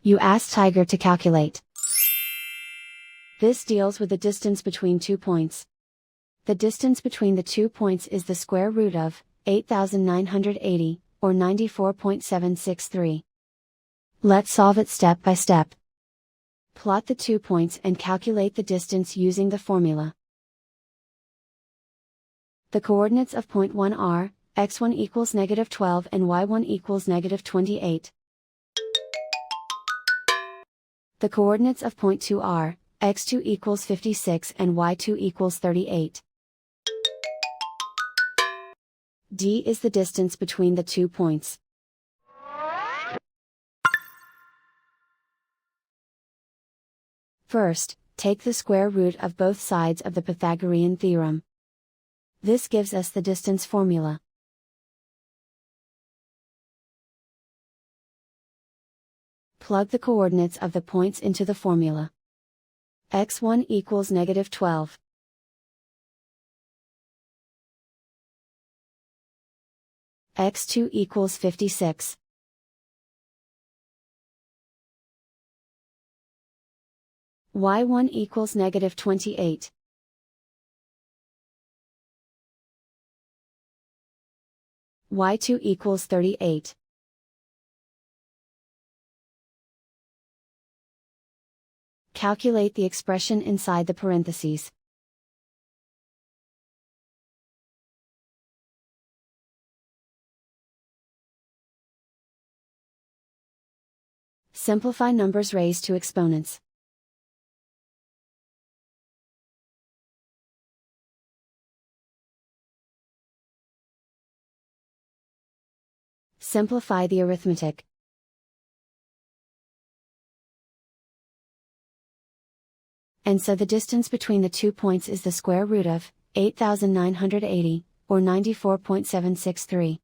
You ask Tiger to calculate. This deals with the distance between 2 points. The distance between the 2 points is the square root of 8,980, or 94.763. Let's solve it step by step. Plot the 2 points and calculate the distance using the formula. The coordinates of point 1 are, x1 equals -12 and y1 equals -28. The coordinates of point 2 are, x2 equals 56 and y2 equals 38. D is the distance between the 2 points. First, take the square root of both sides of the Pythagorean theorem. This gives us the distance formula. Plug the coordinates of the points into the formula. x1 equals -12. x2 equals 56. y1 equals -28. y2 equals 38. Calculate the expression inside the parentheses. Simplify numbers raised to exponents. Simplify the arithmetic. And so the distance between the 2 points is the square root of 8,980, or 94.763.